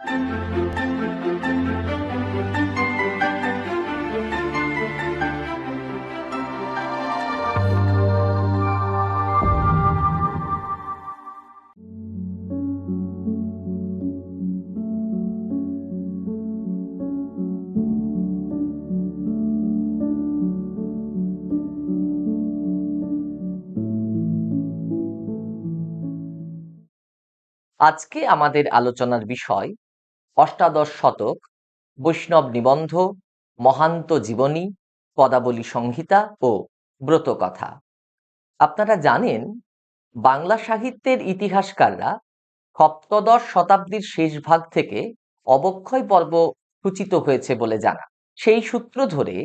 আজকে আমাদের আলোচনার বিষয় অষ্টাদশ শতক, বৈষ্ণব নিবন্ধ, মহান্ত জীবনী, পদাবলী সংহিতা ও ব্রতকথা। আপনারা জানেন, বাংলা সাহিত্যের ইতিহাসকাররা সপ্তদশ শতাব্দীর শেষ ভাগ থেকে অবক্ষয় পর্ব সূচিত হয়েছে বলে জানা। সেই সূত্র ধরে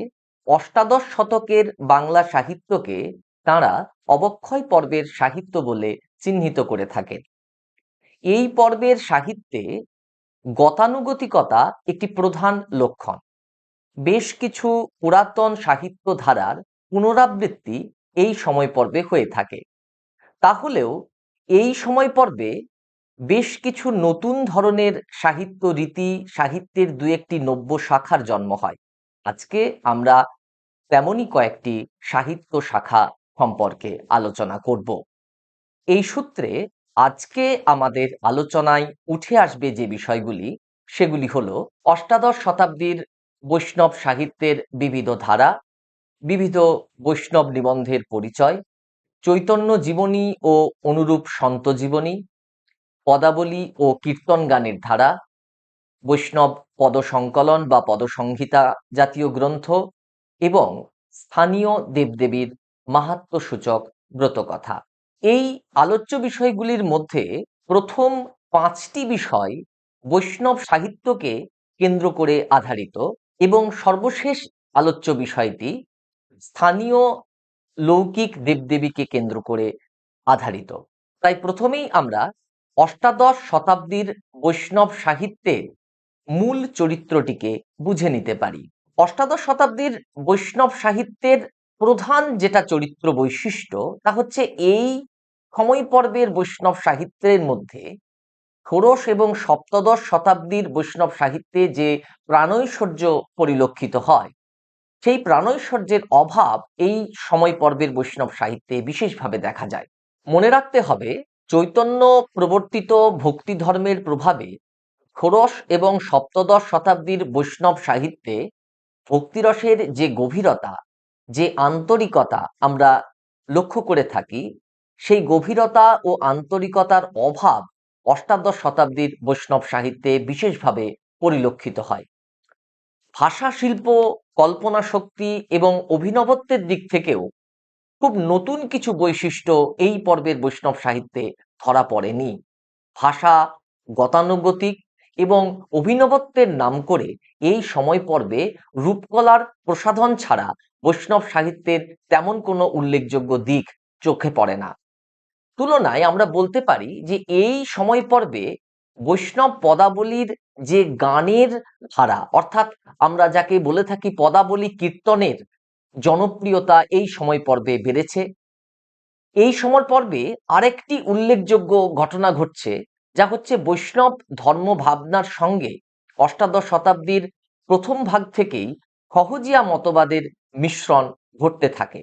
অষ্টাদশ শতকের বাংলা সাহিত্যকে তাঁরা অবক্ষয় পর্বের সাহিত্য বলে চিহ্নিত করে থাকেন। এই পর্বের সাহিত্যে গতানুগতিকতা একটি প্রধান লক্ষণ। বেশ কিছু পুরাতন সাহিত্য ধারার পুনরাবৃত্তি এই সময় পর্বে হয়ে থাকে। তাহলেও এই সময় পর্বে বেশ কিছু নতুন ধরনের সাহিত্য রীতি, সাহিত্যের দু একটি নব্য শাখার জন্ম হয়। আজকে আমরা তেমনই কয়েকটি সাহিত্য শাখা সম্পর্কে আলোচনা করব। এই সূত্রে আজকে আমাদের আলোচনায় উঠে আসবে যে বিষয়গুলি, সেগুলি হলো অষ্টাদশ শতাব্দীর বৈষ্ণব সাহিত্যের বিবিধ ধারা, বিবিধ বৈষ্ণব নিবন্ধের পরিচয়, চৈতন্য জীবনী ও অনুরূপ সন্ত জীবনী, পদাবলী ও কীর্তন গানের ধারা, বৈষ্ণব পদসংকলন বা পদসংহিতা জাতীয় গ্রন্থ এবং স্থানীয় দেবদেবীর মাহাত্ম্যসূচক ব্রতকথা। এই আলোচ্য বিষয়গুলির মধ্যে প্রথম 5টি বিষয় বৈষ্ণব সাহিত্যকে কেন্দ্র করে আধারিত এবং সর্বশেষ আলোচ্য বিষয়টি স্থানীয় লৌকিক দেবদেবীকে কেন্দ্র করে আধারিত। তাই প্রথমেই আমরা অষ্টাদশ শতাব্দীর বৈষ্ণব সাহিত্যের মূল চরিত্রটিকে বুঝে নিতে পারি। অষ্টাদশ শতাব্দীর বৈষ্ণব সাহিত্যের প্রধান যেটা চরিত্র বৈশিষ্ট্য, তা হচ্ছে এই সময় পর্বের বৈষ্ণব সাহিত্যের মধ্যে ষোড়শ এবং সপ্তদশ শতাব্দীর বৈষ্ণব সাহিত্যে যে প্রাণৈশ্বর্য পরিলক্ষিত হয়, সেই প্রাণৈশ্বর্যের অভাব এই সময় পর্বের বৈষ্ণব সাহিত্যে বিশেষভাবে দেখা যায়। মনে রাখতে হবে, চৈতন্য প্রবর্তিত ভক্তি ধর্মের প্রভাবে ষোড়শ এবং সপ্তদশ শতাব্দীর বৈষ্ণব সাহিত্যে ভক্তিরসের যে গভীরতা, যে আন্তরিকতা আমরা লক্ষ্য করে থাকি, সেই গভীরতা ও আন্তরিকতার অভাব অষ্টাদশ শতাব্দীর বৈষ্ণব সাহিত্যে বিশেষভাবে পরিলক্ষিত হয়। ভাষা শিল্প, কল্পনা শক্তি এবং অভিনবত্বের দিক থেকেও খুব নতুন কিছু বৈশিষ্ট্য এই পর্বের বৈষ্ণব সাহিত্যে ধরা পড়েনি। ভাষা গতানুগতিক এবং অভিনবত্বের নাম করে এই সময় পর্বে রূপকলার প্রসাধন ছাড়া বৈষ্ণব সাহিত্যের তেমন কোনো উল্লেখযোগ্য দিক চোখে পড়ে না। তুলনায় আমরা বলতে পারি যে এই সময় পর্বে বৈষ্ণব পদাবলীর যে গানের ধারা, অর্থাৎ আমরা যাকে বলে থাকি পদাবলী কীর্তনের জনপ্রিয়তা এই সময় পর্বে বেড়েছে। এই সময় পর্বে আরেকটি উল্লেখযোগ্য ঘটনা ঘটছে, যা হচ্ছে বৈষ্ণব ধর্ম ভাবনার সঙ্গে অষ্টাদশ শতাব্দীর প্রথম ভাগ থেকেই সহজিয়া মতবাদের মিশ্রণ ঘটতে থাকে,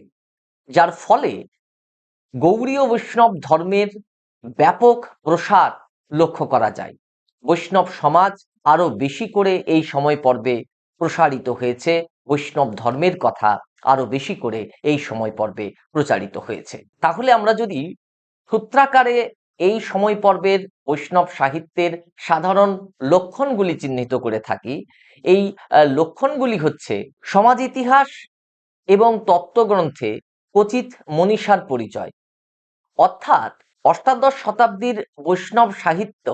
যার ফলে গৌড়ীয় বৈষ্ণব ধর্মের ব্যাপক প্রসার লক্ষ্য করা যায়। বৈষ্ণব সমাজ আরো বেশি করে এই সময় পর্বে প্রসারিত হয়েছে, বৈষ্ণব ধর্মের কথা আরো বেশি করে এই সময় পর্বে প্রচারিত হয়েছে। তাহলে আমরা যদি সূত্রাকারে এই সময় পর্বের বৈষ্ণব সাহিত্যের সাধারণ লক্ষণগুলি চিহ্নিত করে থাকি, এই লক্ষণগুলি হচ্ছে সমাজ ইতিহাস এবং তত্ত্বগ্রন্থে কচিত মনীষার পরিচয়। অর্থাৎ অষ্টাদশ শতাব্দীর বৈষ্ণব সাহিত্য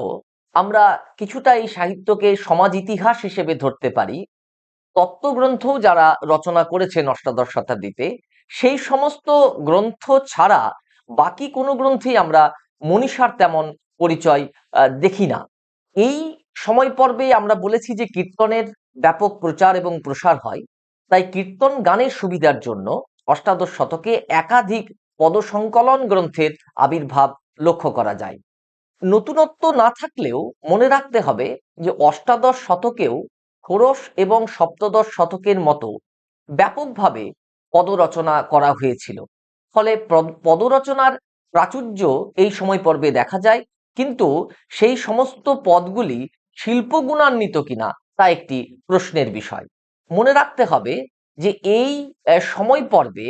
আমরা কিছুটা এই সাহিত্যকে সমাজ ইতিহাস হিসেবে ধরতে পারি। তত্ত্বগ্রন্থ যারা রচনা করেছেন অষ্টাদশ শতাব্দীতে, সেই সমস্ত গ্রন্থ ছাড়া বাকি কোনো গ্রন্থেই আমরা মনীষার তেমন পরিচয় দেখি না। এই সময় পর্বে আমরা বলেছি যে কীর্তনের ব্যাপক প্রচার এবং প্রসার হয়, তাই কীর্তন গানের সুবিধার জন্য অষ্টাদশ শতকে একাধিক পদসংকলন গ্রন্থের আবির্ভাব লক্ষ্য করা যায়। নতুনত্ব না থাকলেও মনে রাখতে হবে যে অষ্টাদশ শতকেও ষোড়শ এবং সপ্তদশ শতকের মতো ব্যাপকভাবে পদরচনা করা হয়েছিল। ফলে পদরচনার প্রাচুর্য এই সময় পর্বে দেখা যায়, কিন্তু সেই সমস্ত পদগুলি শিল্পগুণান্বিত কিনা তা একটি প্রশ্নের বিষয়। মনে রাখতে হবে যে এই সময় পর্বে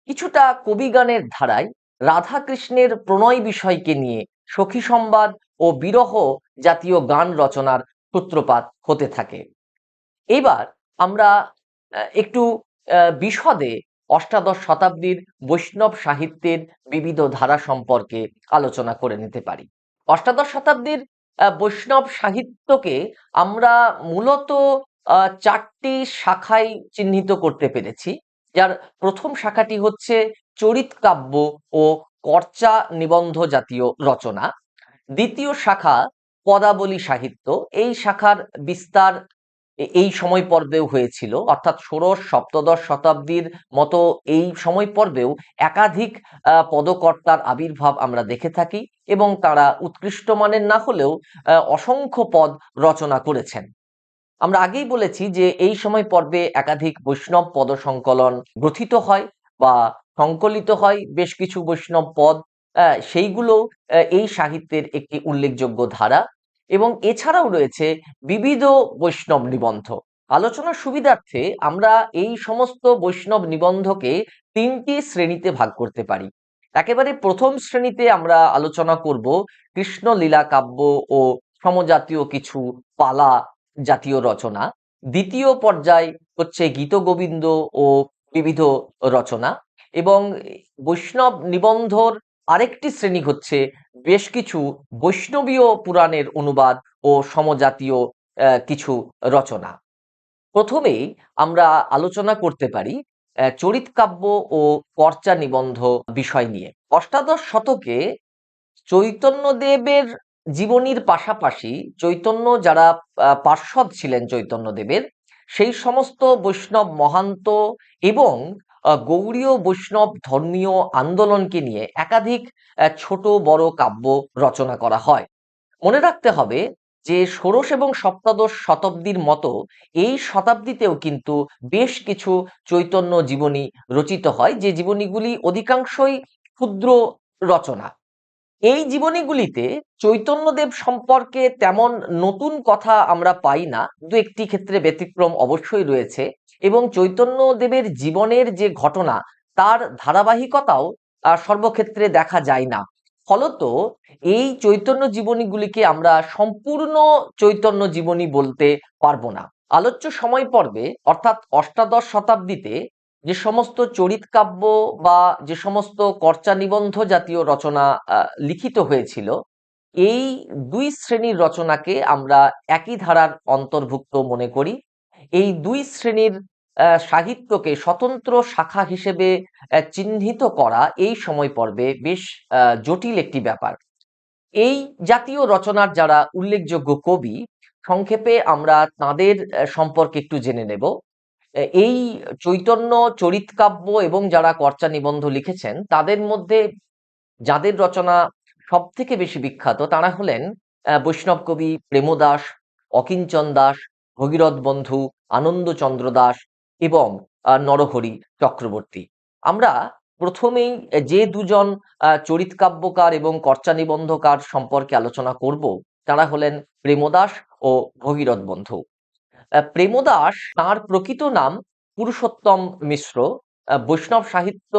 কিছুটা কবিগানের ধারায় রাধাকৃষ্ণের প্রণয় বিষয়কে নিয়ে সখী সংবাদ ও বিরহ জাতীয় গান রচনার সূত্রপাত হতে থাকে। এবার আমরা একটু বিশদে অষ্টাদশ শতাব্দীর বৈষ্ণব সাহিত্যের বিবিধ ধারা সম্পর্কে আলোচনা করে নিতে পারি। অষ্টাদশ শতাব্দীর বৈষ্ণব সাহিত্যকে আমরা মূলত চারটি শাখায় চিহ্নিত করতে পেরেছি, যার প্রথম শাখাটি হচ্ছে চরিত কাব্য ও কর্চা নিবন্ধ জাতীয় রচনা। দ্বিতীয় শাখা পদাবলী সাহিত্য। এই শাখার বিস্তার এই সময় পর্বেও হয়েছিল, অর্থাৎ ষোড়শ সপ্তদশ শতাব্দীর মতো এই সময় পর্বেও একাধিক পদকর্তার আবির্ভাব আমরা দেখে থাকি, এবং তারা উৎকৃষ্ট মানের না হলেও অসংখ্য পদ রচনা করেছেন। আমরা আগেই বলেছি যে এই সময় পর্বে একাধিক বৈষ্ণব পদ সংকলন গ্রথিত হয় বা সংকলিত হয়, বেশ কিছু বৈষ্ণব পদ, সেইগুলো এই সাহিত্যের একটি উল্লেখযোগ্য ধারা। এবং এছাড়াও রয়েছে বিবিধ বৈষ্ণব নিবন্ধ। আলোচনার সুবিধার্থে আমরা এই সমস্ত বৈষ্ণব নিবন্ধকে তিনটি শ্রেণীতে ভাগ করতে পারি। একেবারে প্রথম শ্রেণীতে আমরা আলোচনা করব কৃষ্ণ লীলা কাব্য ও সমজাতীয় কিছু পালা জাতীয় রচনা। দ্বিতীয় পর্যায় হচ্ছে গীতগোবিন্দ ও বিবিধ রচনা। এবং বৈষ্ণব নিবন্ধর আরেকটি শ্রেণী হচ্ছে বেশ কিছু বৈষ্ণবীয় পুরাণের অনুবাদ ও সমজাতীয় কিছু রচনা। প্রথমেই আমরা আলোচনা করতে পারি চরিত কাব্য ও কর্চা নিবন্ধ বিষয় নিয়ে। অষ্টাদশ শতকে চৈতন্যদেবের জীবনীর পাশাপাশি চৈতন্য যারা পার্ষদ ছিলেন চৈতন্যদেবের, সেই সমস্ত বৈষ্ণব মহান্ত এবং গৌড়ীয় বৈষ্ণব ধর্মীয় আন্দোলনকে নিয়ে একাধিক ছোট বড় কাব্য রচনা করা হয়। মনে রাখতে হবে যে ষোড়শ এবং সপ্তদশ শতাব্দীর মতো এই শতাব্দীতেও কিন্তু বেশ কিছু চৈতন্য জীবনী রচিত হয়, যে জীবনীগুলি অধিকাংশই ক্ষুদ্র রচনা। এই জীবনীগুলিতে চৈতন্যদেব সম্পর্কে তেমন নতুন কথা আমরা পাই না, দু একটি ক্ষেত্রে ব্যতিক্রম অবশ্যই রয়েছে, এবং চৈতন্যদেবের জীবনের যে ঘটনা তার ধারাবাহিকতাও সর্বক্ষেত্রে দেখা যায় না। ফলত এই চৈতন্য জীবনীগুলিকে আমরা সম্পূর্ণ চৈতন্য জীবনী বলতে পারবো না। আলোচ্য সময় পর্বে অর্থাৎ অষ্টাদশ শতাব্দীতে যে সমস্ত চরিত কাব্য বা যে সমস্ত কর্চা নিবন্ধ জাতীয় রচনা লিখিত হয়েছিল, এই দুই শ্রেণীর রচনাকে আমরা একই ধারার অন্তর্ভুক্ত মনে করি। এই দুই শ্রেণীর সাহিত্যকে স্বতন্ত্র শাখা হিসেবে চিহ্নিত করা এই সময় পর্বে বেশ জটিল একটি ব্যাপার। এই জাতীয় রচনার যারা উল্লেখযোগ্য কবি, সংক্ষেপে আমরা তাদের সম্পর্কে একটু জেনে নেব। এই চৈতন্য চরিতকাব্য এবং যারা কর্চা নিবন্ধ লিখেছেন তাদের মধ্যে যাদের রচনা সব থেকে বেশি বিখ্যাত তারা হলেন বৈষ্ণব কবি প্রেমদাস, অকিঞ্চন দাস, ভগীরথ বন্ধু, আনন্দচন্দ্র দাস এবং নরহরি চক্রবর্তী। আমরা প্রথমেই যে দুজন চরিতকাব্যকার এবং কর্চা নিবন্ধকার সম্পর্কে আলোচনা করব তারা হলেন প্রেমদাস ও ভগীরথ বন্ধু। প্রেমদাস, তার প্রকৃত নাম পুরুষোত্তম মিশ্র। বৈষ্ণব সাহিত্য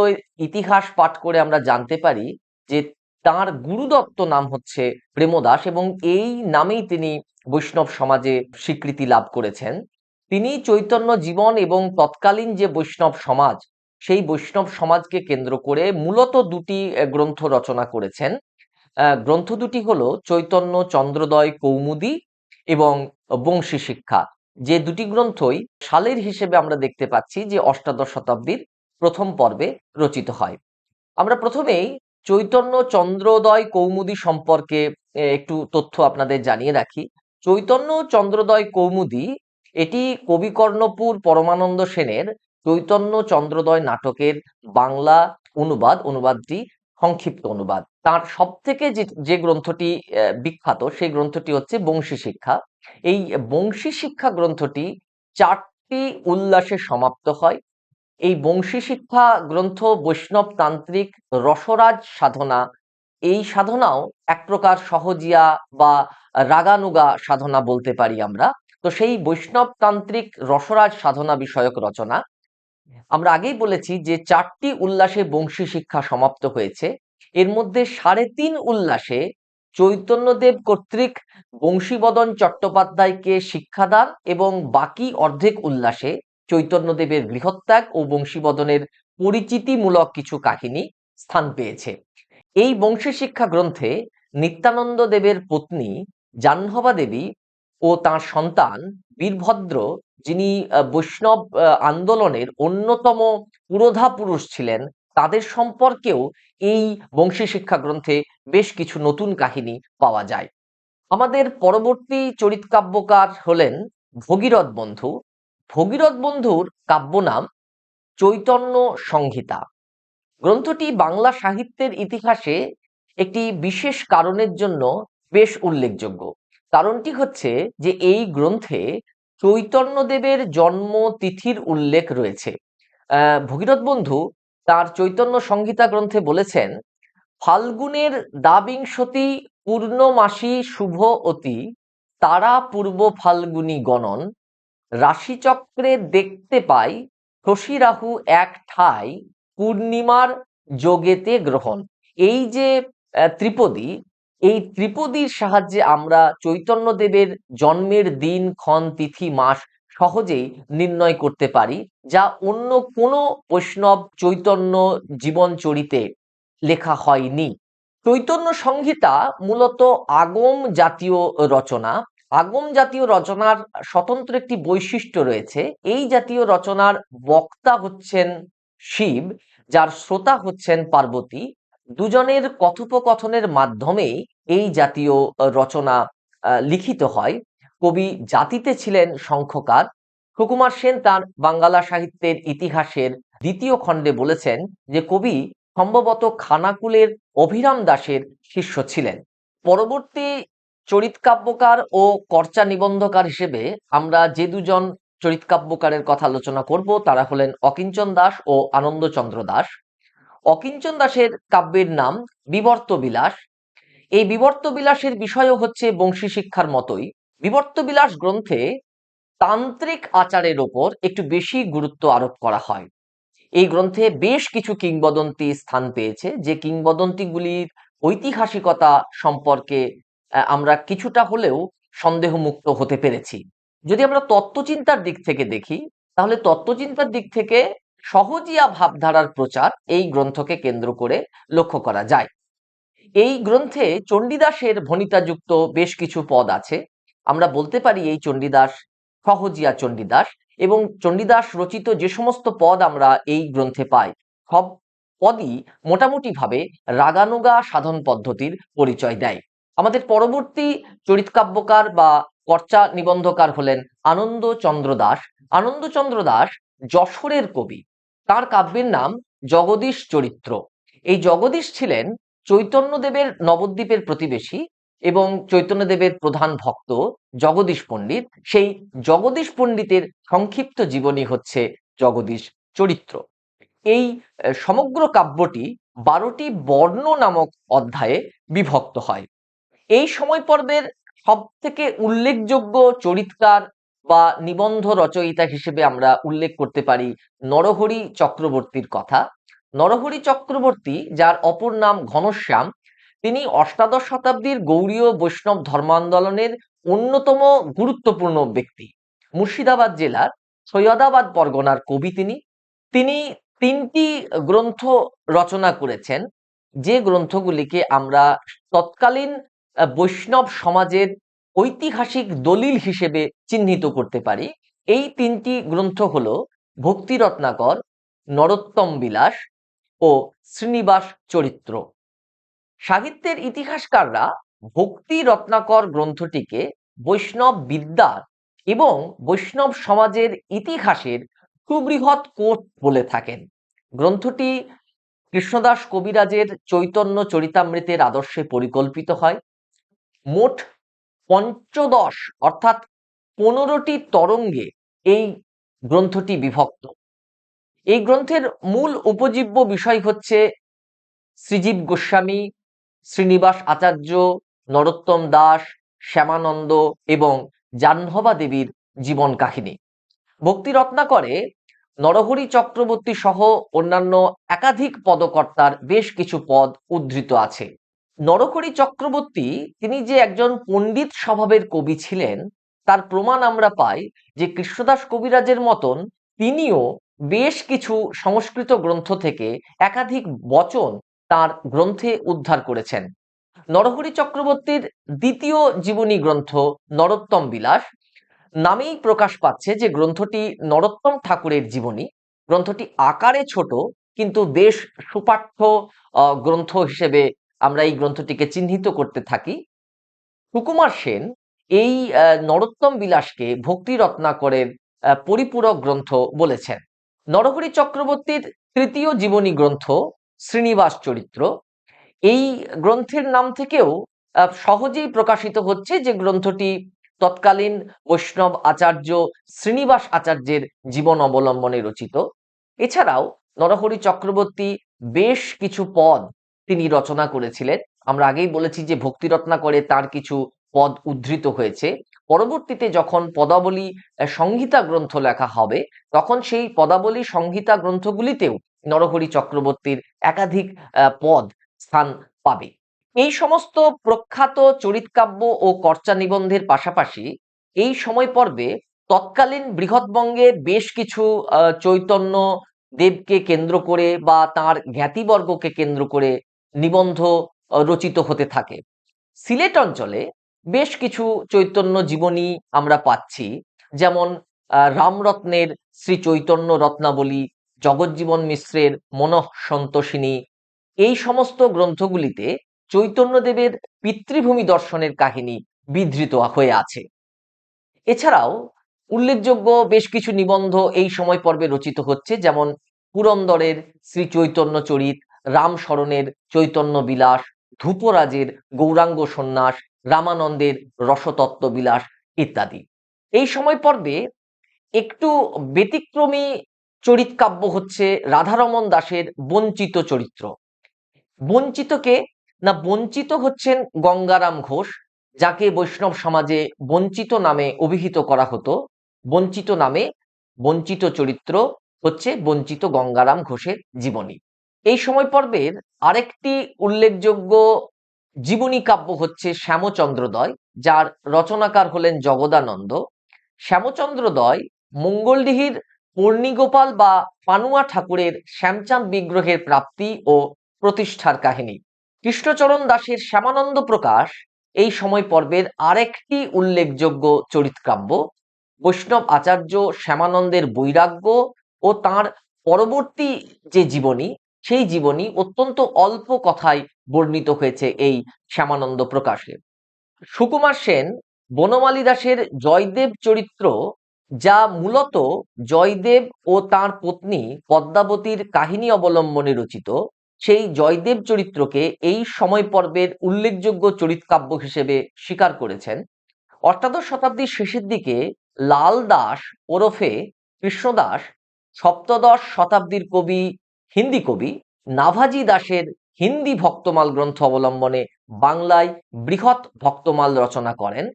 ইতিহাস পাঠ করে আমরা জানতে পারি যে তার গুরুদত্ত নাম হচ্ছে প্রেমদাস, এবং এই নামেই তিনি বৈষ্ণব সমাজে স্বীকৃতি লাভ করেছেন। তিনি চৈতন্য জীবন এবং তৎকালীন যে বৈষ্ণব সমাজ, সেই বৈষ্ণব সমাজকে কেন্দ্র করে মূলত দুটি গ্রন্থ রচনা করেছেন। গ্রন্থ দুটি হলো চৈতন্য চন্দ্রোদয় কৌমুদী এবং বংশী শিক্ষা। যে দুটি গ্রন্থই সালের হিসেবে আমরা দেখতে পাচ্ছি যে অষ্টাদশ শতাব্দীর প্রথম পর্বে রচিত হয়। আমরা প্রথমেই চৈতন্য চন্দ্রোদয় কৌমুদী সম্পর্কে একটু তথ্য আপনাদের জানিয়ে রাখি। চৈতন্য চন্দ্রোদয় কৌমুদী এটি কবিকর্ণপুর পরমানন্দ সেনের চৈতন্য চন্দ্রোদয় নাটকের বাংলা অনুবাদটি সংক্ষিপ্ত অনুবাদ। তার সব থেকে যে গ্রন্থটি বিখ্যাত সেই গ্রন্থটি হচ্ছে বংশী শিক্ষা। এই বংশী শিক্ষা গ্রন্থটি 4টি উল্লাসে সমাপ্ত হয়। এই বংশী শিক্ষা গ্রন্থ বৈষ্ণব তান্ত্রিক রসরাজ সাধনা, এই সাধনাও এক প্রকার সহজিয়া বা রাগানুগা সাধনা বলতে পারি আমরা। তো সেই বৈষ্ণব তান্ত্রিক রসরাজ সাধনা বিষয়ক রচনা। আমরা আগেই বলেছি যে 4টি উল্লাসে বংশী শিক্ষা সমাপ্ত হয়েছে। এর মধ্যে 3.5 উল্লাসে চৈতন্যদেব কর্তৃক বংশীবদন চট্টোপাধ্যায়কে শিক্ষাদান এবং বাকি অর্ধেক উল্লাসে চৈতন্যদেবের গৃহত্যাগ ও বংশীবদনের পরিচিতিমূলক কিছু কাহিনী স্থান পেয়েছে। এই বংশী শিক্ষা গ্রন্থে নিত্যানন্দ দেবের পত্নী জাহ্নবা দেবী ও তাঁর সন্তান বীরভদ্র, যিনি বৈষ্ণব আন্দোলনের অন্যতম পুরোধা পুরুষ ছিলেন, তাদের সম্পর্কেও এই বংশী শিক্ষা গ্রন্থে বেশ কিছু নতুন কাহিনী পাওয়া যায়। আমাদের পরবর্তী চরিত কাব্যকার হলেন ভগীরথ বন্ধু। ভগীরথ বন্ধুর কাব্য নাম চৈতন্য সংহিতা। গ্রন্থটি বাংলা সাহিত্যের ইতিহাসে একটি বিশেষ কারণের জন্য বেশ উল্লেখযোগ্য। কারণটি হচ্ছে যে এই গ্রন্থে চৈতন্যদেবের জন্ম তিথির উল্লেখ রয়েছে। ভগীরথ বন্ধু তার চৈতন্য সংহিতা গ্রন্থে বলেছেন, ফাল্গুনের দ্বাবিংশতি পূর্ণমাসী শুভ অতি, তারা পূর্ব ফাল্গুনী গণন, রাশিচক্রে দেখতে পাই শশী রাহু এক ঠাই, পূর্ণিমার যোগেতে গ্রহণ। এই যে ত্রিপদী, এই ত্রিপদীর সাহায্যে আমরা চৈতন্যদেবের জন্মের দিন ক্ষণ তিথি মাস সহজেই নির্ণয় করতে পারি, যা অন্য কোনো বৈষ্ণব চৈতন্য জীবনচরিতে লেখা হয়নি। চৈতন্য সংহিতা মূলত আগম জাতীয় রচনা। আগম জাতীয় রচনার স্বতন্ত্র একটি বৈশিষ্ট্য রয়েছে। এই জাতীয় রচনার বক্তা হচ্ছেন শিব, যার শ্রোতা হচ্ছেন পার্বতী। দুজনের কথোপকথনের মাধ্যমে এই জাতীয় রচনা লিখিত হয়। কবি জাতিতে ছিলেন শঙ্খকার। সুকুমার সেন তার বাংলা সাহিত্যের ইতিহাসের 2য় খণ্ডে বলেছেন যে কবি সম্ভবত খানাকুলের অভিরাম দাসের শিষ্য ছিলেন। পরবর্তী চরিত কাব্যকার ও কর্চা নিবন্ধকার হিসেবে আমরা যে দুজন চরিত কাব্যকারের কথা আলোচনা করব তারা হলেন অকিঞ্চন দাস ও আনন্দচন্দ্র দাস। অকিঞ্চন দাসের কাব্যের নাম বিবর্ত বিলাস। এই বিবর্ত বিলাসের বিষয়ও হচ্ছে বংশী শিক্ষার মতোই। বিবর্ত বিলাস গ্রন্থে তান্ত্রিক আচারের ওপর একটু বেশি গুরুত্ব আরোপ করা হয়। এই গ্রন্থে বেশ কিছু কিংবদন্তি স্থান পেয়েছে, যে কিংবদন্তিগুলির ঐতিহাসিকতা সম্পর্কে আমরা কিছুটা হলেও সন্দেহমুক্ত হতে পেরেছি। যদি আমরা তত্ত্বচিন্তার দিক থেকে দেখি, তাহলে তত্ত্বচিন্তার দিক থেকে সহজিয়া ভাবধারার প্রচার এই গ্রন্থকে কেন্দ্র করে লক্ষ্য করা যায়। এই গ্রন্থে চণ্ডীদাসের ভণিতাযুক্ত বেশ কিছু পদ আছে। আমরা বলতে পারি এই চণ্ডীদাস সহজিয়া চণ্ডীদাস, এবং চণ্ডীদাস রচিত যে সমস্ত পদ আমরা এই গ্রন্থে পাই, সব পদই মোটামুটি ভাবে রাগানুগা সাধন পদ্ধতির পরিচয় দেয়। আমাদের পরবর্তী চরিতকাব্যকার বা কর্চা নিবন্ধকার হলেন আনন্দচন্দ্র দাস। আনন্দচন্দ্র দাস যশোরের কবি। তার কাব্যের নাম জগদীশ চরিত্র। এই জগদীশ ছিলেন চৈতন্যদেবের নবদ্বীপের প্রতিবেশী এবং চৈতন্যদেবের প্রধান ভক্ত জগদীশ পণ্ডিত। সেই জগদীশ পণ্ডিতের সংক্ষিপ্ত জীবনী হচ্ছে জগদীশ চরিত্র। এই সমগ্র কাব্যটি 12টি বর্ণ নামক অধ্যায়ে বিভক্ত হয়। এই সময় পর্বের সব থেকে উল্লেখযোগ্য চরিতকার বা নিবন্ধ রচয়িতা হিসেবে আমরা উল্লেখ করতে পারি নরহরি চক্রবর্তীর কথা। নরহরি চক্রবর্তী, যার অপর নাম ঘনশ্যাম, তিনি অষ্টাদশ শতাব্দীর গৌড়ীয় বৈষ্ণব ধর্মান্দোলনের অন্যতম গুরুত্বপূর্ণ ব্যক্তি। মুর্শিদাবাদ জেলার সৈয়দাবাদ পরগনার কবি তিনি। তিনি 3টি গ্রন্থ রচনা করেছেন, যে গ্রন্থগুলিকে আমরা তৎকালীন বৈষ্ণব সমাজের ঐতিহাসিক দলিল হিসেবে চিহ্নিত করতে পারি। এই 3টি গ্রন্থ হলো ভক্তি রত্নাকর, নরোত্তম বিলাস ও শ্রীনিবাস চরিত্র। সাহিত্যের ইতিহাসকাররা ভক্তি রত্নাকর গ্রন্থটিকে বৈষ্ণব বিদ্যার এবং বৈষ্ণব সমাজের ইতিহাসের সুবৃহৎ কোষ বলে থাকেন। গ্রন্থটি কৃষ্ণদাস কবিরাজের চৈতন্য চরিতামৃতের আদর্শে পরিকল্পিত হয়। মোট পঞ্চদশ অর্থাৎ 15টি তরঙ্গে এই গ্রন্থটি বিভক্ত। এই গ্রন্থের মূল উপজীব্য বিষয় হচ্ছে শ্রীজীব গোস্বামী, শ্রীনিবাস আচার্য, নরোত্তম দাস, শ্যামানন্দ এবং জাহ্নবা দেবীর জীবন কাহিনী। ভক্তি রত্নাকরে নরহরি চক্রবর্তী সহ অন্যান্য একাধিক পদকর্তার বেশ কিছু পদ উদ্ধৃত আছে। নরহরি চক্রবর্তী তিনি যে একজন পণ্ডিত স্বভাবের কবি ছিলেন তার প্রমাণ আমরা পাই যে কৃষ্ণদাস কবিরাজের মতন তিনিও বেশ কিছু সংস্কৃত গ্রন্থ থেকে একাধিক বচন তার গ্রন্থে উদ্ধার করেছেন। নরহরি চক্রবর্তীর দ্বিতীয় জীবনী গ্রন্থ নরোত্তম বিলাস নামেই প্রকাশ পাচ্ছে যে গ্রন্থটি নরোত্তম ঠাকুরের জীবনী। গ্রন্থটি আকারে ছোট কিন্তু বেশ সুপাঠ্য গ্রন্থ হিসেবে আমরা এই গ্রন্থটিকে চিহ্নিত করতে থাকি। সুকুমার সেন এই নরোত্তম বিলাসকে ভক্তি রত্নাকরের পরিপূরক গ্রন্থ বলেছেন। নরহরি চক্রবর্তীর তৃতীয় জীবনী গ্রন্থ শ্রীনিবাস চরিত্র, এই গ্রন্থের নাম থেকেও সহজেই প্রকাশিত হচ্ছে যে গ্রন্থটি তৎকালীন বৈষ্ণব আচার্য শ্রীনিবাস আচার্যের জীবন অবলম্বনে রচিত। এছাড়াও নরহরি চক্রবর্তী বেশ কিছু পদ তিনি রচনা করেছিলেন। আমরা আগেই বলেছি যে ভক্তি রত্নাকরে তার কিছু পদ উদ্ধৃত হয়েছে। পরবর্তীতে যখন পদাবলী সংহিতা গ্রন্থ লেখা হবে তখন সেই পদাবলী সংহিতা গ্রন্থগুলিতেও নরহরি চক্রবর্তীর একাধিক পদ স্থান পাবে। এই সমস্ত প্রখ্যাত চরিতকাব্য ও কর্চা নিবন্ধের পাশাপাশি এই সময় পর্বে তৎকালীন বৃহৎবঙ্গে বেশ কিছু চৈতন্য দেবকে কেন্দ্র করে বা তার জ্ঞাতিবর্গকে কেন্দ্র করে নিবন্ধ রচিত হতে থাকে। সিলেট অঞ্চলে বেশ কিছু চৈতন্য জীবনী আমরা পাচ্ছি, যেমন রামরত্নের শ্রী চৈতন্য রত্নাবলী, জগজ্জীবন মিশ্রের মনঃ সন্তোষিনী। এই সমস্ত গ্রন্থগুলিতে চৈতন্যদেবের পিতৃভূমি দর্শনের কাহিনী বিধৃত হয়ে আছে। এছাড়াও উল্লেখযোগ্য বেশ কিছু নিবন্ধ এই সময় পর্বে রচিত হচ্ছে, যেমন পুরন্দরের শ্রী চৈতন্য চরিত, রামশরণের চৈতন্য বিলাস, ধূপরাজের গৌরাঙ্গ সন্ন্যাস, রামানন্দের রসতত্ত্ব বিলাস ইত্যাদি। এই সময় পর্বে একটু ব্যতিক্রমী চরিতকাব্য হচ্ছে রাধারমণ দাসের বঞ্চিত চরিত্র। বঞ্চিতকে না, বঞ্চিত হচ্ছেন গঙ্গারাম ঘোষ, যাকে বৈষ্ণব সমাজে বঞ্চিত নামে অভিহিত করা হতো। বঞ্চিত নামে বঞ্চিত চরিত্র হচ্ছে বঞ্চিত গঙ্গারাম ঘোষের জীবনী। এই সময় পর্বের আরেকটি উল্লেখযোগ্য জীবনী কাব্য হচ্ছে শ্যামচন্দ্রোদয়, যার রচনাকার হলেন জগদানন্দ। শ্যামচন্দ্রোদয় মঙ্গলডিহির পর্ণিগোপাল বা পানুয়া ঠাকুরের শ্যামচাঁদ বিগ্রহের প্রাপ্তি ও প্রতিষ্ঠার কাহিনী। কৃষ্ণচরণ দাসের শ্যামানন্দ প্রকাশ এই সময় পর্বের আরেকটি উল্লেখযোগ্য চরিতকাব্য। বৈষ্ণব আচার্য শ্যামানন্দের বৈরাগ্য ও তার পরবর্তী যে জীবনী, সেই জীবনী অত্যন্ত অল্প কথায় বর্ণিত হয়েছে এই শ্যামানন্দ প্রকাশে। সুকুমার সেন বনমালী দাসের জয়দেব চরিত্র, যা মূলত জয়দেব ও তার পত্নী পদ্মাবতীর কাহিনী অবলম্বনে রচিত, সেই জয়দেব চরিত্রকে এই সময় পর্বের উল্লেখযোগ্য চরিতকাব্য হিসেবে স্বীকার করেছেন। অষ্টাদশ শতাব্দীর শেষের দিকে লাল দাস ওরফে কৃষ্ণদাস সপ্তদশ শতাব্দীর হিন্দি কবি নাভাজি দাসের হিন্দি ভক্তমাল গ্রন্থ অবলম্বনে বাংলায় বৃহৎ ভক্তমাল রচনা করেন।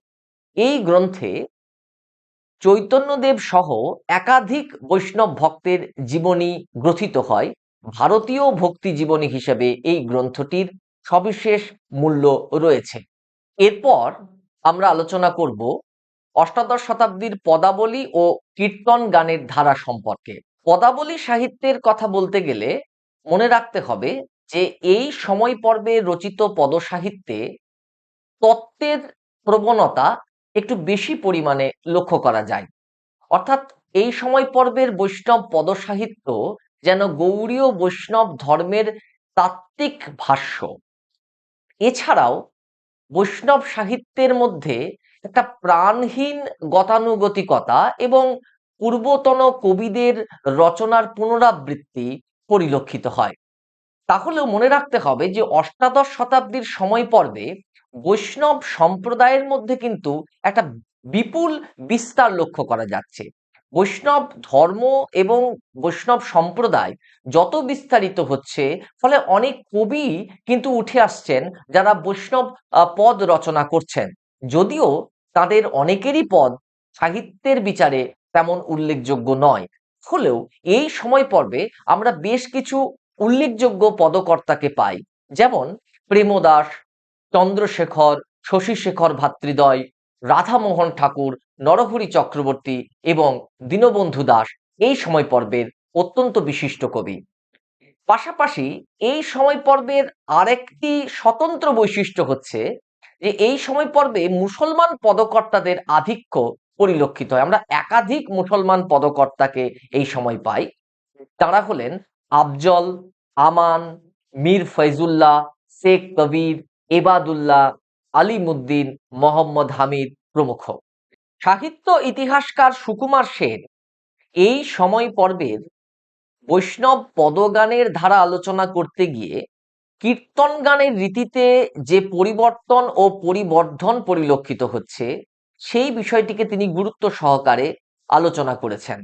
এই গ্রন্থে চৈতন্যদেব সহ একাধিক বৈষ্ণব ভক্তের জীবনী গ্রথিত হয়। ভারতীয় ভক্তি জীবনী হিসেবে এই গ্রন্থটির সবিশেষ মূল্য রয়েছে। এরপর আমরা আলোচনা করব অষ্টাদশ শতাব্দীর পদাবলী ও কীর্তন গানের ধারা সম্পর্কে। পদাবলী সাহিত্যের কথা বলতে গেলে মনে রাখতে হবে যে এই সময় পর্বে রচিত পদসাহিত্যে তত্ত্বের প্রবণতা একটু বেশি পরিমাণে লক্ষ্য করা যায়। অর্থাৎ এই সময় পর্বের বৈষ্ণব পদসাহিত্য যেন গৌড়ীয় বৈষ্ণব ধর্মের তাত্ত্বিক ভাষ্য। এছাড়াও বৈষ্ণব সাহিত্যের মধ্যে একটা প্রাণহীন গতানুগতিকতা এবং পূর্বতন কবিদের রচনার পুনরাবৃত্তি পরিলক্ষিত হয়। তাহলেও মনে রাখতে হবে যে অষ্টাদশ শতাব্দীর সময় পর্বে বৈষ্ণব সম্প্রদায়ের মধ্যে কিন্তু একটা বিপুল বিস্তার লক্ষ্য করা যাচ্ছে। বৈষ্ণব ধর্ম এবং বৈষ্ণব সম্প্রদায় যত বিস্তারিত হচ্ছে, ফলে অনেক কবি কিন্তু উঠে আসছেন যারা বৈষ্ণব পদ রচনা করছেন, যদিও তাদের অনেকেরই পদ সাহিত্যের বিচারে তেমন উল্লেখযোগ্য নয়। হলেও এই সময় পর্বে আমরা বেশ কিছু উল্লেখযোগ্য পদকর্তাকে পাই, যেমন প্রেমদাস, চন্দ্রশেখর, শশীশেখর ভাতৃদ্বয়, রাধামোহন ঠাকুর, নরহরি চক্রবর্তী এবং দীনবন্ধু দাস এই সময় পর্বের অত্যন্ত বিশিষ্ট কবি। পাশাপাশি এই সময় পর্বের আরেকটি স্বতন্ত্র বৈশিষ্ট্য হচ্ছে যে এই সময় পর্বে মুসলমান পদকর্তাদের আধিক্য পরিলক্ষিত হয়। আমরা একাধিক মুসলমান পদকর্তাকে এই সময় পাই। তারা হলেন আফজল, আমান, মীর ফয়জুল্লাহ, শেখ কবির, এবাদুল্লাহ, আলিমুদ্দিন, মোহাম্মদ হামিদ প্রমুখ। সাহিত্য ইতিহাসকার সুকুমার সেন এই সময় পর্বের বৈষ্ণব পদগানের ধারা আলোচনা করতে গিয়ে কীর্তন গানের রীতিতে যে পরিবর্তন ও পরিবর্ধন পরিলক্ষিত হচ্ছে, সেই বিষয়টিকে তিনি গুরুত্ব সহকারে আলোচনা করেছেন।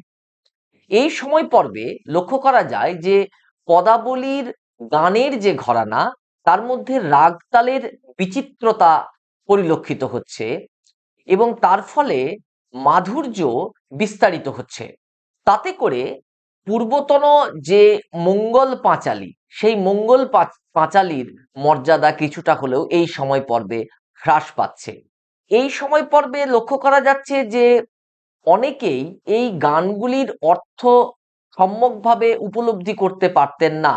এই সময় পর্বে লক্ষ্য করা যায় যে পদাবলীর গানের যে ঘরানা, তার মধ্যে রাগ তালের বিচিত্রতা পরিলক্ষিত হচ্ছে এবং তার ফলে মাধুর্য বিস্তারিত হচ্ছে। তাতে করে পূর্বতন যে মঙ্গল পাঁচালী, সেই মঙ্গল পাঁচালীর মর্যাদা কিছুটা হলেও এই সময় পর্বে হ্রাস পাচ্ছে। এই সময় পর্বে লক্ষ্য করা যাচ্ছে যে অনেকেই এই গানগুলির অর্থ সম্যকভাবে উপলব্ধি করতে পারতেন না।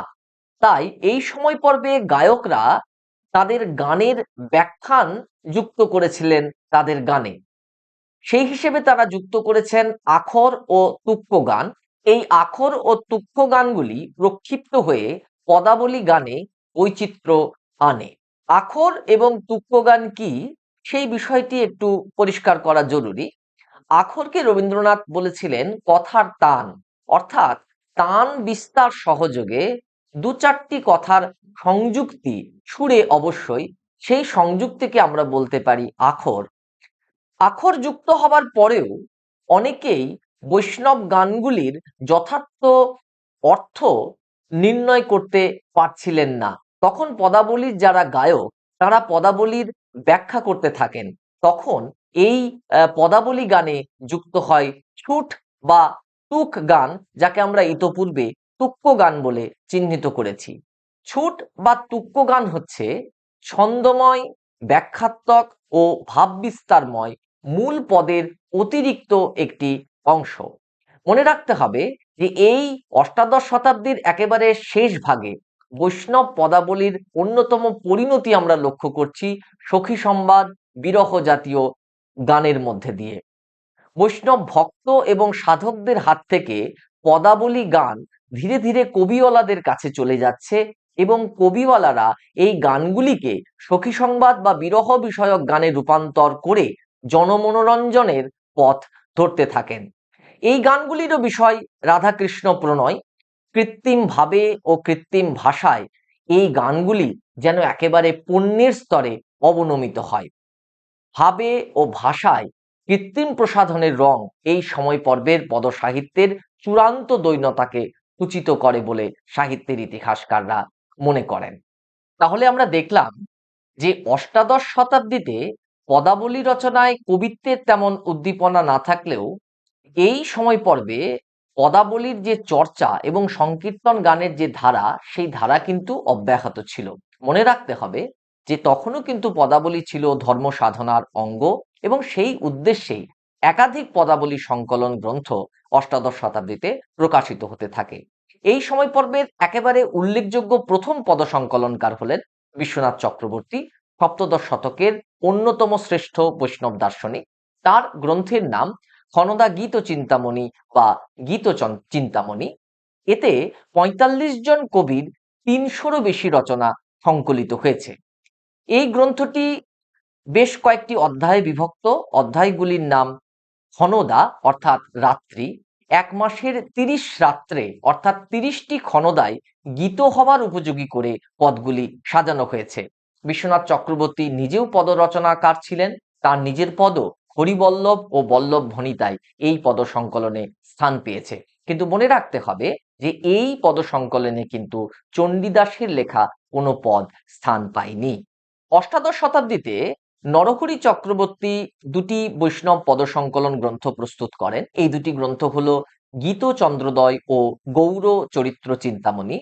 তাই এই সময় পর্বে গায়করা তাদের গানের ব্যাখ্যান যুক্ত করেছিলেন তাদের গানে। সেই হিসেবে তারা যুক্ত করেছেন আখর ও তুক্ষ গান। এই আখর ও তুক্ষ গানগুলি প্রক্ষিপ্ত হয়ে পদাবলী গানে বৈচিত্র্য আনে। আখর এবং তুক্ষ গান কি, সেই বিষয়টি একটু পরিষ্কার করা জরুরি। আখরকে রবীন্দ্রনাথ বলেছিলেন কথার তান, অর্থাৎ তান বিস্তার সহযোগে দু চারটি কথার সংযুক্তি, সুরে অবশ্যই, সেই সংযুক্তিকে আমরা বলতে পারি আখর। আখর যুক্ত হবার পরেও অনেকেই বৈষ্ণব গানগুলির যথার্থ অর্থ নির্ণয় করতে পারছিলেন না। তখন পদাবলীর যারা গায়ক, তারা পদাবলীর ব্যাখ্যা করতে থাকেন। তখন এই পদাবলী গানে যুক্ত হয় ছুট বা তুক গান, যাকে আমরা ইতপূর্বে তুক্ষ গান বলে চিহ্নিত করেছি। ছুট বা তুক্ষ গান হচ্ছে ছন্দময়, ব্যাখ্যাত্মক ও ভাববিস্তারময় মূল পদের অতিরিক্ত একটি অংশ। মনে রাখতে হবে যে এই অষ্টাদশ শতাব্দীর একেবারে শেষ ভাগে বৈষ্ণব পদাবলীর অন্যতম পরিণতি আমরা লক্ষ্য করছি সখী সংবাদ, বিরহ জাতীয় গানের মধ্যে দিয়ে। বৈষ্ণব ভক্ত এবং সাধকদের হাত থেকে পদাবলী গান ধীরে ধীরে কবিওয়ালাদের কাছে চলে যাচ্ছে এবং কবিওয়ালারা এই গানগুলিকে সখী সংবাদ বা বিরহ বিষয়ক গানে রূপান্তর করে জনমনোরঞ্জনের পথ ধরতে থাকেন। এই গানগুলিরও বিষয় রাধাকৃষ্ণ প্রণয়। কৃত্রিম ভাবে ও কৃত্রিম ভাষায় এই গানগুলি যেন একেবারে পণ্যের স্তরে অবনমিত হয়। ভাবে ও ভাষায় কৃত্রিম প্রসাধনের রং এই সময় পর্বের পদসাহিত্যের চূড়ান্ত দৈন্যতাকে সূচিত করে বলে সাহিত্যের ইতিহাসকাররা মনে করেন। তাহলে আমরা দেখলাম যে অষ্টাদশ শতাব্দীতে পদাবলী রচনায় কবিত্বের তেমন উদ্দীপনা না থাকলেও এই সময় পর্বে পদাবলীর যে চর্চা এবং সংকীর্তন গানের যে ধারা, সেই ধারা কিন্তু অব্যাহত ছিল। মনে রাখতে হবে যে তখনও কিন্তু পদাবলী ছিল ধর্ম সাধনার অঙ্গ এবং সেই উদ্দেশ্যেই একাধিক পদাবলী সংকলন গ্রন্থ অষ্টাদশ শতাব্দীতে প্রকাশিত হতে থাকে। এই সময় পর্বের একেবারে উল্লেখযোগ্য প্রথম পদ সংকলনকার হলেন বিশ্বনাথ চক্রবর্তী, সপ্তদশ শতকের অন্যতম শ্রেষ্ঠ বৈষ্ণব দার্শনিক। তার গ্রন্থের নাম খনদা গীত চিন্তামণি বা গীত চিন্তামণি। এতে ৪৫ জন কবির ৩০০রও বেশি রচনা সংকলিত হয়েছে। এই গ্রন্থটি বেশ কয়েকটি অধ্যায়ে বিভক্ত। অধ্যায়গুলির নাম খনদা অর্থাৎ রাত্রি, এক মাসের 30 রাত্রে অর্থাৎ 30টি ক্ষণদায় গীত হবার উপযোগী করে পদগুলি সাজানো হয়েছে। বিশ্বনাথ চক্রবর্তী নিজেও পদ রচনাকার ছিলেন। তার নিজের পদও হরিবল্লভ ও বল্লভ ভণিতায় এই পদ সংকলনে স্থান পেয়েছে। কিন্তু মনে রাখতে হবে যে এই পদ সংকলনে কিন্তু চণ্ডীদাসের লেখা কোনো পদ স্থান পায়নি। অষ্টাদশ শতাব্দীতে নরহরি চক্রবর্তী দুটি বৈষ্ণব পদ সংকলন গ্রন্থ প্রস্তুত করেন। এই দুটি গ্রন্থ হলো গীত চন্দ্রোদয় ও গৌর চরিত্র চিন্তামণি।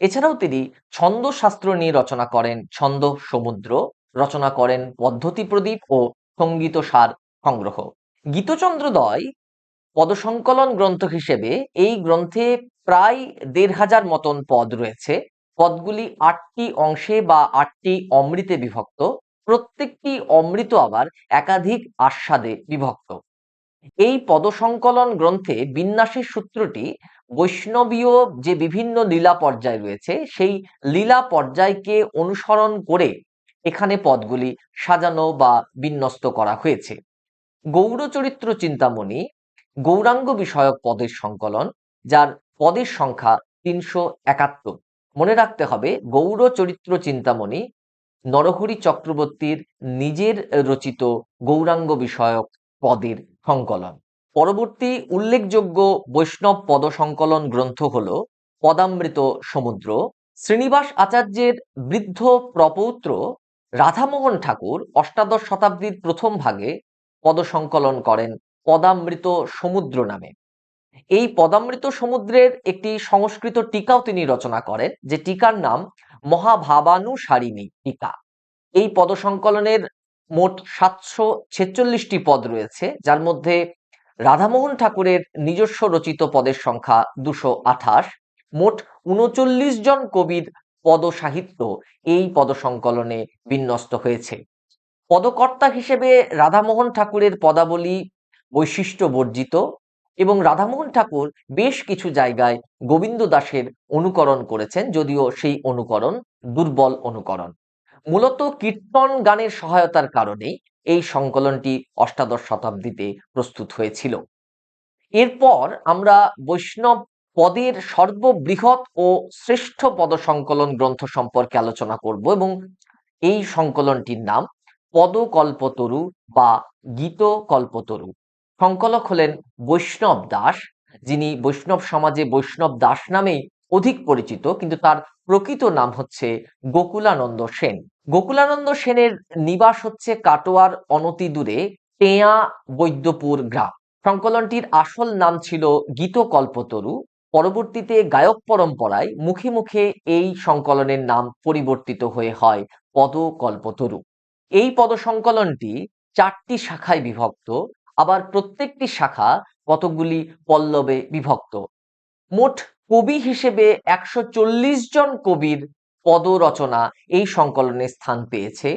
এছাড়াও তিনি ছন্দ শাস্ত্র নিয়ে রচনা করেন ছন্দ সমুদ্র, রচনা করেন পদ্ধতি প্রদীপ ও সঙ্গীত সার সংগ্রহ। গীতচন্দ্রোদয় পদসংকলন গ্রন্থ হিসেবে এই গ্রন্থে প্রায় ১,৫০০ মতন পদ রয়েছে। পদগুলি ৮টি অংশে বা ৮টি অমৃতে বিভক্ত। প্রত্যেকটি অমৃত আবার একাধিক আস্বাদে বিভক্ত। এই পদসংকলন গ্রন্থে বিন্যাসের সূত্রটি বৈষ্ণবীয় যে বিভিন্ন লীলা পর্যায় রয়েছে সেই লীলা পর্যায়কে অনুসরণ করে এখানে পদগুলি সাজানো বা বিন্যস্ত করা হয়েছে। গৌরচরিত্র চিন্তামণি গৌরাঙ্গ বিষয়ক পদের সংকলন, যার পদের সংখ্যা ৩৭১। মনে রাখতে হবে গৌর চরিত্র চিন্তামণি নরহরি চক্রবর্তীর নিজের রচিত গৌরাঙ্গ বিষয়ক পদের সংকলন। পরবর্তী উল্লেখযোগ্য বৈষ্ণব পদ সংকলন গ্রন্থ হল পদামৃত সমুদ্র। শ্রীনিবাস আচার্যের বৃদ্ধ প্রপৌত্র রাধামোহন ঠাকুর অষ্টাদশ শতাব্দীর প্রথম ভাগে পদ সংকলন করেন পদামৃত সমুদ্র নামে। এই পদামৃত সমুদ্রের একটি সংস্কৃত টিকাও তিনি রচনা করেন, যে টিকার নাম মহাভাবানুসারিণী টিকা। এই পদ সংকলনের মোট ৭৪৬টি পদ রয়েছে, যার মধ্যে রাধামোহন ঠাকুরের নিজস্ব রচিত পদের সংখ্যা ২২৮। মোট ৩৯ জন কবির পদ সাহিত্য এই পদ সংকলনে বিন্যস্ত হয়েছে। পদকর্তা হিসেবে রাধামোহন ঠাকুরের পদাবলী বৈশিষ্ট্য বর্জিত এবং রাধামোহন ঠাকুর বেশ কিছু জায়গায় গোবিন্দ দাসের অনুকরণ করেছেন, যদিও সেই অনুকরণ দুর্বল অনুকরণ। মূলত কীর্তন গানের সহায়তার কারণেই এই সংকলনটি অষ্টাদশ শতাব্দীতে প্রস্তুত হয়েছিল। এরপর আমরা বৈষ্ণব পদের সর্ববৃহৎ ও শ্রেষ্ঠ পদ সংকলন গ্রন্থ সম্পর্কে আলোচনা করব এবং এই সংকলনটির নাম পদকল্পতরু বা গীতকল্পতরু। সংকলক হলেন বৈষ্ণব দাস, যিনি বৈষ্ণব সমাজে বৈষ্ণব দাস নামেই অধিক পরিচিত, কিন্তু তার প্রকৃত নাম হচ্ছে গোকুলানন্দ সেন। গোকুলানন্দ সেনের নিবাস হচ্ছে কাটোয়ার অনতি দূরে টেয়া বৈদ্যপুর গ্রাম। সংকলনটির আসল নাম ছিল গীতকল্পতরু। পরবর্তীতে গায়ক পরম্পরায় মুখে মুখে এই সংকলনের নাম পরিবর্তিত হয়ে হয় পদকল্পতরু। এই পদ সংকলনটি 4টি শাখায় বিভক্ত, আবার প্রত্যেকটি শাখা কতগুলি পল্লবে বিভক্ত। মোট কবি হিসেবে 140 জন কবির পদ রচনা এই সংকলনে স্থান পেয়েছে।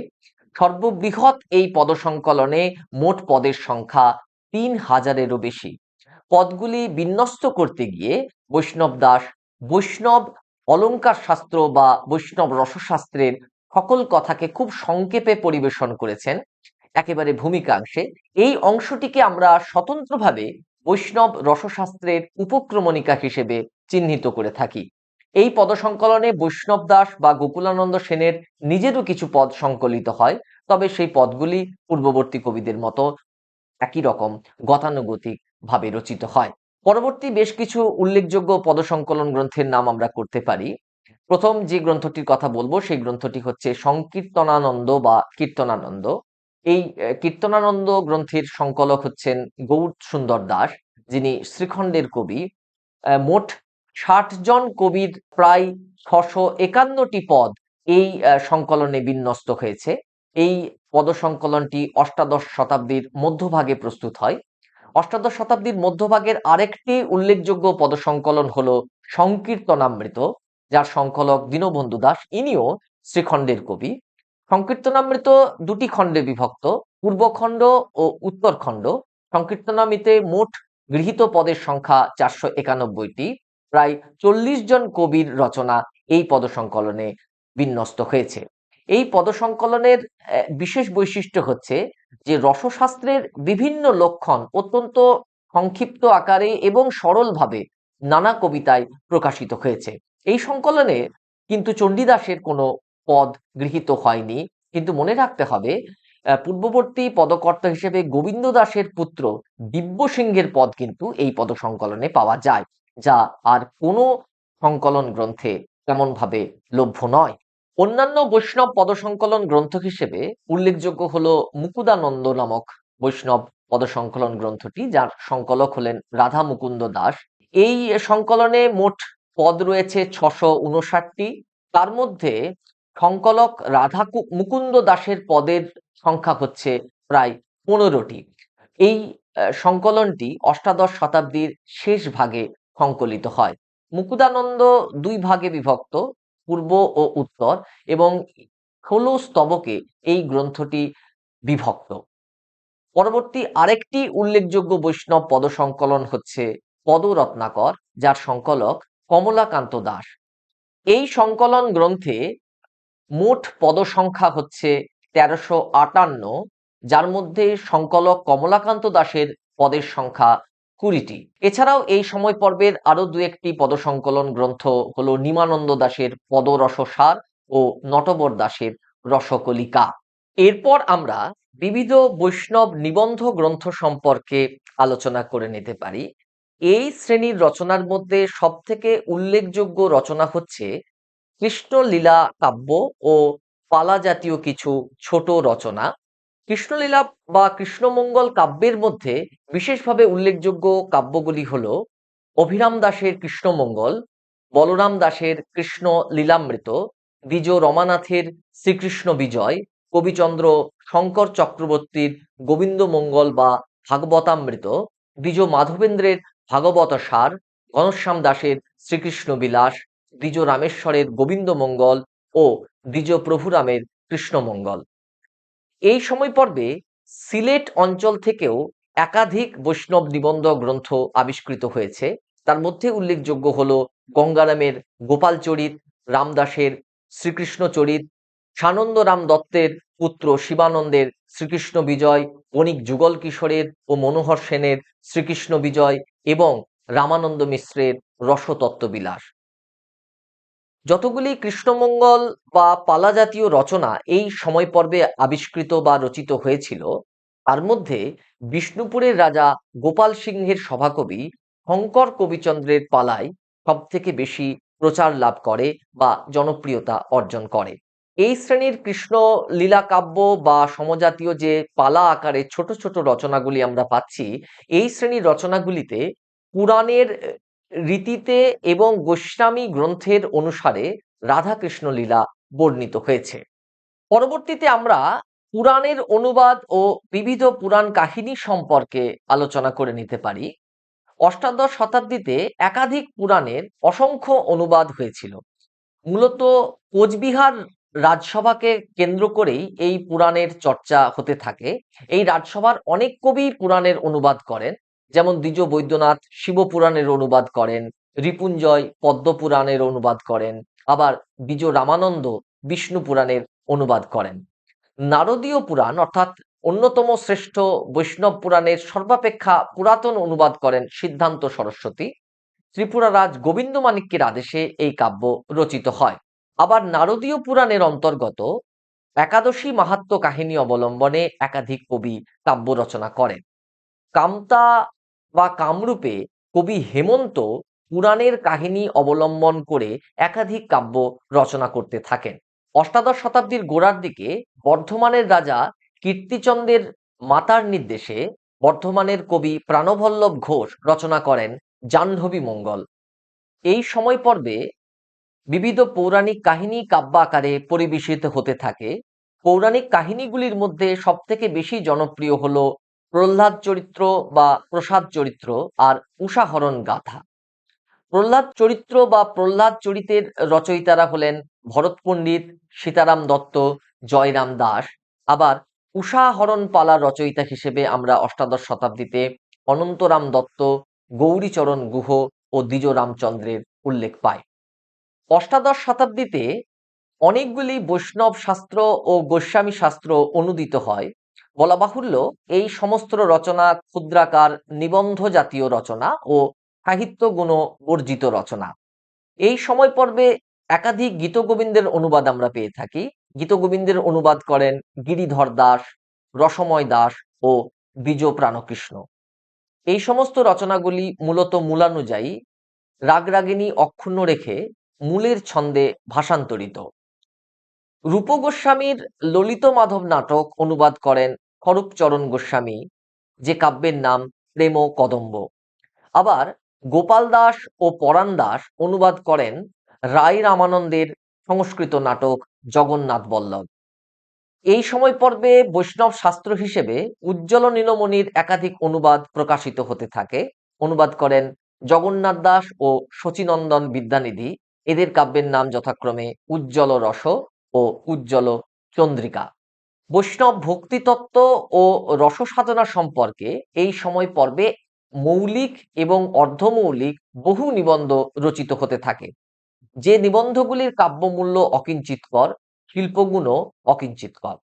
সর্ববৃহৎ এই পদ সংকলনে মোট পদের সংখ্যা 3000-এরও বেশি। পদগুলি বিন্যস্ত করতে গিয়ে বৈষ্ণব দাস বৈষ্ণব অলঙ্কার শাস্ত্র বা বৈষ্ণব রসশাস্ত্রের সকল কথাকে খুব সংক্ষেপে পরিবেশন করেছেন, একেবারে ভূমিকাংশে। এই অংশটিকে আমরা স্বতন্ত্রভাবে বৈষ্ণব রসশাস্ত্রের উপক্রমণিকা হিসেবে চিহ্নিত করে থাকি। এই পদ সংকলনে বৈষ্ণব দাস বা গোকুলানন্দ সেনের নিজেরও কিছু পদ সংকলিত হয়, তবে সেই পদগুলি পূর্ববর্তী কবিদের মতো একই রকম গতানুগতিক ভাবে রচিত হয়। পরবর্তী বেশ কিছু উল্লেখযোগ্য পদ সংকলন গ্রন্থের নাম আমরা করতে পারি। প্রথম যে গ্রন্থটির কথা বলবো সেই গ্রন্থটি হচ্ছে সংকীর্তনানন্দ বা কীর্তনানন্দ। এই কীর্তনানন্দ গ্রন্থের সংকলক হচ্ছেন গৌর সুন্দর দাস, যিনি শ্রীখণ্ডের কবি। মোট 60 জন কবির প্রায় 651টি পদ এই সংকলনে বিন্যস্ত হয়েছে। এই পদ সংকলনটি অষ্টাদশ শতাব্দীর মধ্যভাগে প্রস্তুত হয়। অষ্টাদশ শতাব্দীর মধ্যভাগের আরেকটি উল্লেখযোগ্য পদ সংকলন হলো সংকীর্তনামৃত, যার সংকলক দীনবন্ধু দাস, ইনিও শ্রীখণ্ডের কবি। সংকীর্তনামৃত দুটি খণ্ডে বিভক্ত, পূর্বখণ্ড ও উত্তরখণ্ড। সংকীর্তনামৃতে মোট গৃহীত পদের সংখ্যা 491টি। প্রায় 40 জন কবির রচনা এই পদ সংকলনে বিন্যস্ত হয়েছে। এই পদ সংকলনের বিশেষ বৈশিষ্ট্য হচ্ছে যে রসশাস্ত্রের বিভিন্ন লক্ষণ অত্যন্ত সংক্ষিপ্ত আকারে এবং সরলভাবে নানা কবিতায় প্রকাশিত হয়েছে। এই সংকলনে কিন্তু চণ্ডীদাসের কোনো পদ গৃহীত হয়নি, কিন্তু মনে রাখতে হবে পূর্ববর্তী পদকর্তা হিসেবে গোবিন্দ দাসের পুত্র দিব্য সিংহের পদ কিন্তু এই পদ সংকলনে পাওয়া যায়, যা আর কোনো সংকলন গ্রন্থে তেমন ভাবে লভ্য নয়। অন্যান্য বৈষ্ণব পদসংকলন গ্রন্থ হিসেবে উল্লেখযোগ্য হলো মুকুদানন্দ নামক বৈষ্ণব পদসংকলন গ্রন্থটি, যার সংকলক হলেন রাধা মুকুন্দ দাস। এই সংকলনে মোট পদ রয়েছে 659টি। তার মধ্যে সংকলক রাধা মুকুন্দ দাসের পদের সংখ্যা হচ্ছে প্রায় 15টি। এই সংকলনটি অষ্টাদশ শতাব্দীর শেষ ভাগে সংকলিত হয়। মুকুদানন্দ দুই ভাগে বিভক্ত, পূর্ব ও উত্তর, এবং 16 স্তবকে এই গ্রন্থটি বিভক্ত। পরবর্তী আরেকটি উল্লেখযোগ্য বৈষ্ণব পদসংকলন হচ্ছে পদরত্নাকর, যার সংকলক কমলাকান্ত দাস। এই সংকলন গ্রন্থে মোট পদ সংখ্যা হচ্ছে 1358, যার মধ্যে সংকলক কমলাকান্ত দাসের পদের সংখ্যা 20টি। এছাড়াও এই সময় পর্বের আরো দু একটি পদসংকলন গ্রন্থ হলো নিমানন্দ দাসের পদরসসার ও নটবর দাসের রসকলিকা। এরপর আমরা বিবিধ বৈষ্ণব নিবন্ধ গ্রন্থ সম্পর্কে আলোচনা করে নিতে পারি। এই শ্রেণীর রচনার মধ্যে সবথেকে উল্লেখযোগ্য রচনা হচ্ছে কৃষ্ণলীলা কাব্য ও পালা জাতীয় কিছু ছোট রচনা। কৃষ্ণলীলা বা কৃষ্ণমঙ্গল কাব্যের মধ্যে বিশেষভাবে উল্লেখযোগ্য কাব্যগুলি হল অভিরাম দাসের কৃষ্ণমঙ্গল, বলরাম দাসের কৃষ্ণ লীলামৃত, দ্বিজ রমানাথের শ্রীকৃষ্ণ বিজয়, কবিচন্দ্র শঙ্কর চক্রবর্তীর গোবিন্দমঙ্গল বা ভাগবতামৃত, দ্বিজ মাধবেন্দ্রের ভাগবতসার, ঘনশ্যাম দাসের শ্রীকৃষ্ণ বিলাস, দ্বিজ রামেশ্বরের গোবিন্দমঙ্গল ও দ্বিজ প্রভুরামের কৃষ্ণমঙ্গল। এই সময় পর্বে সিলেট অঞ্চল থেকেও একাধিক বৈষ্ণব নিবন্ধ গ্রন্থ আবিষ্কৃত হয়েছে। তার মধ্যে উল্লেখযোগ্য হলো গঙ্গারামের গোপালচরিত, রামদাসের শ্রীকৃষ্ণ চরিত, সানন্দরাম দত্তের পুত্র শিবানন্দের শ্রীকৃষ্ণ বিজয়, বণিক যুগল কিশোরের ও মনোহর সেনের শ্রীকৃষ্ণ বিজয় এবং রামানন্দ মিশ্রের রসতত্ত্ববিলাস। যতগুলি কৃষ্ণমঙ্গল বা পালা জাতীয় রচনা এই সময় পর্বে আবিষ্কৃত বা রচিত হয়েছিল, তার মধ্যে বিষ্ণুপুরের রাজা গোপাল সিংহের সভাকবি শঙ্কর কবিচন্দ্রের পালায় সব থেকে বেশি প্রচার লাভ করে বা জনপ্রিয়তা অর্জন করে। এই শ্রেণীর কৃষ্ণ লীলা কাব্য বা সমজাতীয় যে পালা আকারে ছোট ছোট রচনাগুলি আমরা পাচ্ছি, এই শ্রেণীর রচনাগুলিতে পুরাণের রীতিতে এবং গোস্বামী গ্রন্থের অনুসারে রাধাকৃষ্ণ লীলা বর্ণিত হয়েছে। পরবর্তীতে আমরা পুরাণের অনুবাদ ও বিবিধ পুরাণ কাহিনী সম্পর্কে আলোচনা করে নিতে পারি। অষ্টাদশ শতাব্দীতে একাধিক পুরাণের অসংখ্য অনুবাদ হয়েছিল। মূলত কোচবিহার রাজসভাকে কেন্দ্র করেই এই পুরাণের চর্চা হতে থাকে। এই রাজসভার অনেক কবি পুরাণের অনুবাদ করেন, যেমন দ্বিজ বৈদ্যনাথ শিবপুরাণের অনুবাদ করেন, রিপুঞ্জয় পদ্মপুরাণের অনুবাদ করেন, আবার দ্বিজ রামানন্দ বিষ্ণু পুরাণের অনুবাদ করেন। নারদীয় পুরাণ অর্থাৎ অন্যতম শ্রেষ্ঠ বৈষ্ণব পুরাণের সর্বাপেক্ষা পুরাতন অনুবাদ করেন সিদ্ধান্ত সরস্বতী। ত্রিপুরা রাজ গোবিন্দ মাণিক্যের আদেশে এই কাব্য রচিত হয়। আবার নারদীয় পুরাণের অন্তর্গত একাদশী মাহাত্ম্য কাহিনী অবলম্বনে একাধিক কবি কাব্য রচনা করেন। কামতা বা কামরূপে কবি হেমন্ত পুরাণের কাহিনী অবলম্বন করে একাধিক কাব্য রচনা করতে থাকেন। অষ্টাদশ শতাব্দীর গোড়ার দিকে বর্ধমানের রাজা কীর্তিচন্দ্রের মাতার নির্দেশে বর্ধমানের কবি প্রাণবল্লভ ঘোষ রচনা করেন জাহ্নবী মঙ্গল। এই সময় পর্বে বিবিধ পৌরাণিক কাহিনী কাব্য আকারে পরিবেশিত হতে থাকে। পৌরাণিক কাহিনীগুলির মধ্যে সবথেকে বেশি জনপ্রিয় হলো প্রহ্লাদ চরিত্র বা প্রসাদ চরিত্র আর উষাহরণ গাথা। প্রহ্লাদ চরিত্র বা প্রহ্লাদ চরিতের রচয়িতারা হলেন ভরত পণ্ডিত, সীতারাম দত্ত, জয়রাম দাস। আবার উষাহরণ পালার রচয়িতা হিসেবে আমরা অষ্টাদশ শতাব্দীতে অনন্তরাম দত্ত, গৌরীচরণ গুহ ও দ্বিজ রামচন্দ্রের উল্লেখ পাই। অষ্টাদশ শতাব্দীতে অনেকগুলি বৈষ্ণব শাস্ত্র ও গোস্বামী শাস্ত্র অনুদিত হয়। বলা বাহুল্য এই সমস্ত রচনা ক্ষুদ্রাকার নিবন্ধ জাতীয় রচনা ও সাহিত্য গুণ বর্জিত রচনা। এই সময় পর্বে একাধিক গীতগোবিন্দের অনুবাদ আমরা পেয়ে থাকি। গীতগোবিন্দের অনুবাদ করেন গিরিধর দাস, রসময় দাস ও দ্বিজ প্রাণকৃষ্ণ। এই সমস্ত রচনাগুলি মূলত মূলানুযায়ী, রাগরাগিণী অক্ষুণ্ণ রেখে মূলের ছন্দে ভাষান্তরিত। রূপ গোস্বামীর ললিত মাধব নাটক অনুবাদ করেন স্বরূপচরণ গোস্বামী, যে কাব্যের নাম প্রেম কদম্ব। আবার গোপাল দাস ও পরাণ দাস অনুবাদ করেন রায় রামানন্দের সংস্কৃত নাটক জগন্নাথ বল্লভ। এই সময় পর্বে বৈষ্ণব শাস্ত্র হিসেবে উজ্জ্বল নীলমণির একাধিক অনুবাদ প্রকাশিত হতে থাকে। অনুবাদ করেন জগন্নাথ দাস ও শচীনন্দন বিদ্যানিধি। এদের কাব্যের নাম যথাক্রমে উজ্জ্বল রস ও উজ্জ্বল চন্দ্রিকা। বৈষ্ণব ভক্তিতত্ত্ব ও রসসাধনা সম্পর্কে এই সময় পর্বে মৌলিক এবং অর্ধমৌলিক বহু নিবন্ধ রচিত হতে থাকে, যে নিবন্ধগুলির কাব্যমূল্য অকিঞ্চিৎকর, শিল্পগুণও অকিঞ্চিৎকর।